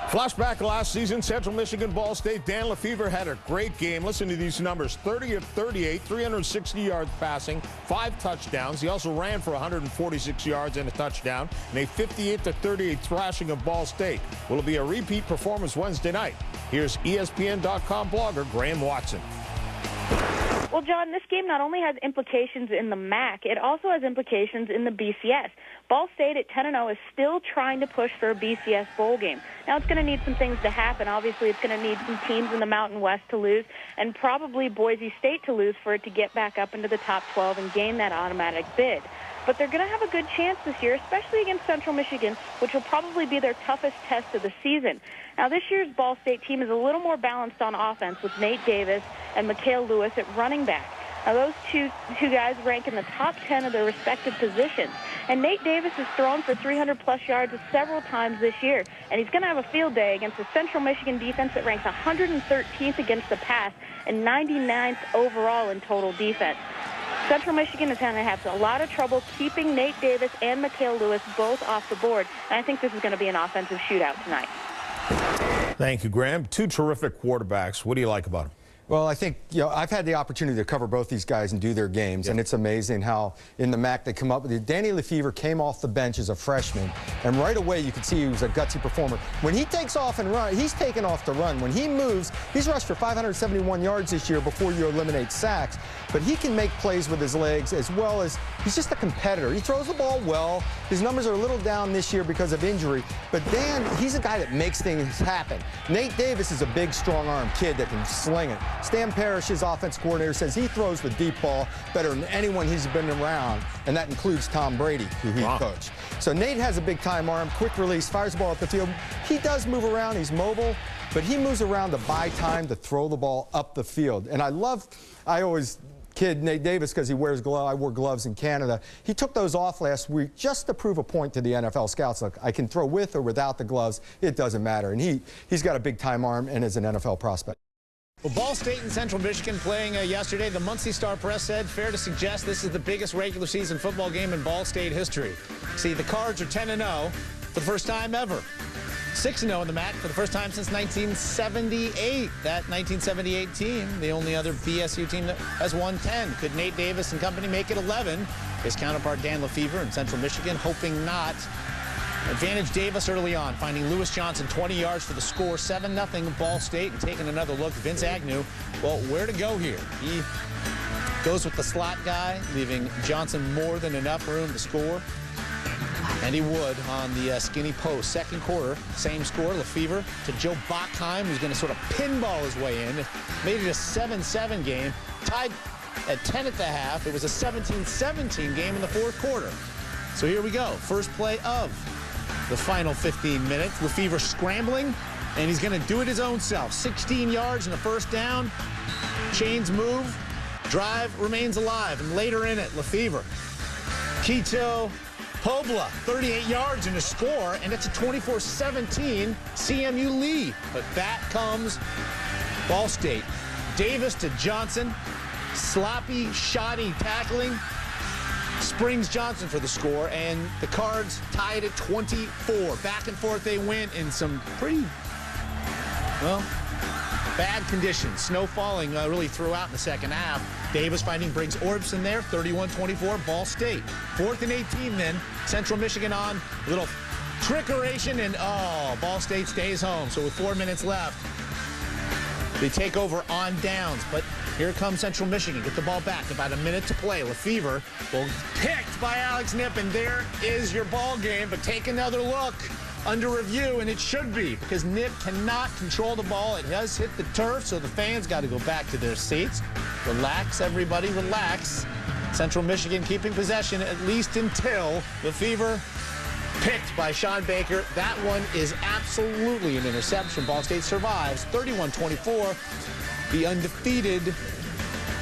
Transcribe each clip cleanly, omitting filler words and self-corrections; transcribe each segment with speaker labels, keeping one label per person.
Speaker 1: Flashback last season, Central Michigan Ball State. Dan Lefevre had a great game. Listen to these numbers: 30 of 38, 360 yards passing, 5 touchdowns. He also ran for 146 yards and a touchdown, and a 58-38 thrashing of Ball State. Will it be a repeat performance Wednesday night? Here's ESPN.com blogger Graham Watson.
Speaker 2: Well, John, this game not only has implications in the MAC, it also has implications in the BCS. Ball State at 10-0 is still trying to push for a BCS bowl game. Now, it's going to need some things to happen. Obviously, it's going to need some teams in the Mountain West to lose, and probably Boise State to lose for it to get back up into the top 12 and gain that automatic bid. But they're going to have a good chance this year, especially against Central Michigan, which will probably be their toughest test of the season. Now, this year's Ball State team is a little more balanced on offense with Nate Davis and Mikhail Lewis at running back. Now, those two guys rank in the top 10 of their respective positions. And Nate Davis has thrown for 300-plus yards several times this year. And he's going to have a field day against the Central Michigan defense that ranks 113th against the pass and 99th overall in total defense. Central Michigan is going to have a lot of trouble keeping Nate Davis and Mikhail Lewis both off the board. And I think this is going to be an offensive shootout tonight.
Speaker 1: Thank you, Graham. Two terrific quarterbacks. What do you like about them?
Speaker 3: Well, I think, I've had the opportunity to cover both these guys and do their games, and it's amazing how in the MAC they come up with it. Danny Lefevre came off the bench as a freshman, and right away you could see he was a gutsy performer. When he takes off and run, he's taken off to run. When he moves, he's rushed for 571 yards this year before you eliminate sacks, but he can make plays with his legs as well as he's just a competitor. He throws the ball well. His numbers are a little down this year because of injury, but Dan, he's a guy that makes things happen. Nate Davis is a big, strong-arm kid that can sling it. Stan Parrish, his offense coordinator, says he throws the deep ball better than anyone he's been around, and that includes Tom Brady, who he coached. So Nate has a big-time arm, quick release, fires the ball up the field. He does move around. He's mobile, but he moves around to buy time to throw the ball up the field. And I always kid Nate Davis because he wears gloves. I wore gloves in Canada. He took those off last week just to prove a point to the NFL scouts. Look, I can throw with or without the gloves. It doesn't matter. And he's got a big-time arm and is an NFL prospect.
Speaker 4: Well, Ball State and Central Michigan playing yesterday. The Muncie Star Press said, fair to suggest this is the biggest regular season football game in Ball State history. See, the Cards are 10-0 for the first time ever. 6-0 in the MAC for the first time since 1978. That 1978 team, the only other BSU team that has won 10. Could Nate Davis and company make it 11? His counterpart Dan Lefevre in Central Michigan, hoping not. Advantage Davis early on, finding Lewis Johnson 20 yards for the score, 7-0 Ball State, and taking another look. Vince Agnew, well, where to go here? He goes with the slot guy, leaving Johnson more than enough room to score. And he would on the skinny post. Second quarter, same score, Lefevre to Joe Bachheim, who's going to sort of pinball his way in. Made it a 7-7 game, tied at 10 at the half. It was a 17-17 game in the fourth quarter. So here we go, first play of the final 15 minutes. Lefevre scrambling, and he's going to do it his own self. 16 yards and a first down. Chains move. Drive remains alive. And later in it, Lefevre. Quito Pobla, 38 yards and a score, and it's a 24-17 CMU lead. But back comes Ball State. Davis to Johnson. Sloppy, shoddy tackling. Springs Johnson for the score, and the Cards tied at 24. Back and forth they went in some pretty, well, bad conditions. Snow falling really throughout in the second half. Davis finding Briggs Orbson there, 31-24, Ball State. 4th and 18 then, Central Michigan on. A little trickeration, and Ball State stays home. So with 4 minutes left, they take over on downs, but here comes Central Michigan. Get the ball back. About a minute to play. Lefevre, well, picked by Alex Knipp, and there is your ball game. But take another look under review, and it should be, because Knipp cannot control the ball. It has hit the turf, so the fans got to go back to their seats. Relax, everybody, relax. Central Michigan keeping possession at least until Lefevre picked by Sean Baker. That one is absolutely an interception. Ball State survives 31-24. The undefeated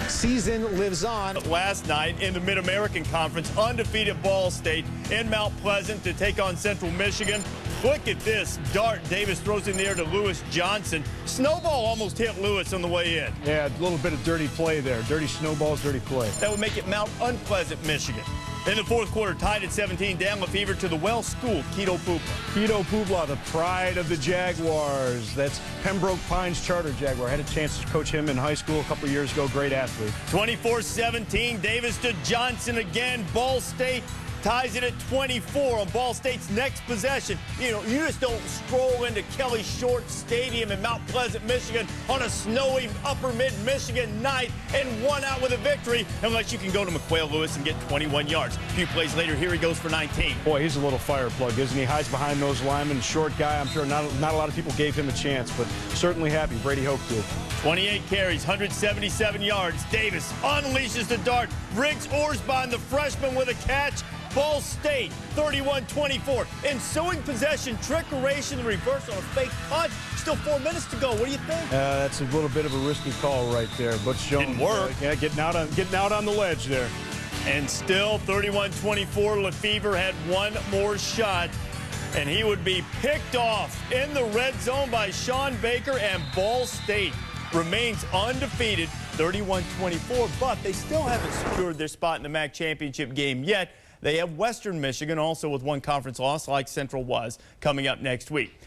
Speaker 4: season lives on.
Speaker 5: Last night in the Mid-American Conference, undefeated Ball State in Mount Pleasant to take on Central Michigan. Look at this dart. Davis throws in the air to Lewis Johnson. Snowball almost hit Lewis on the way in.
Speaker 6: Yeah, a little bit of dirty play there. Dirty snowballs, dirty play.
Speaker 5: That would make it Mount Unpleasant, Michigan. In the fourth quarter, tied at 17, Dan Lefevre to the well-schooled Keto Pupla.
Speaker 6: Keto Pupla, the pride of the Jaguars. That's Pembroke Pines Charter Jaguar. I had a chance to coach him in high school a couple years ago. Great athlete.
Speaker 5: 24-17, Davis to Johnson again. Ball State ties it at 24 on Ball State's next possession. You know, you just don't stroll into Kelly Short Stadium in Mount Pleasant, Michigan on a snowy upper mid-Michigan night and one out with a victory unless you can go to McQuail Lewis and get 21 yards. A few plays later, here he goes for 19.
Speaker 6: Boy, he's a little fire plug, isn't he? Hides behind those linemen, short guy. I'm sure not a lot of people gave him a chance, but certainly happy. Brady Hoke did.
Speaker 5: 28 carries, 177 yards. Davis unleashes the dart. Riggs Orsbon, the freshman, with a catch. Ball State, 31-24. Ensuing possession, trickeration, the reverse on a fake punt. Still 4 minutes to go. What do you think?
Speaker 6: That's a little bit of a risky call right there. Butch Jones.
Speaker 5: Didn't work.
Speaker 6: Yeah, getting out on the ledge there.
Speaker 5: And still 31-24. Lefevre had one more shot, and he would be picked off in the red zone by Sean Baker, and Ball State remains undefeated, 31-24, but they still haven't secured their spot in the MAC championship game yet. They have Western Michigan also with one conference loss like Central was coming up next week.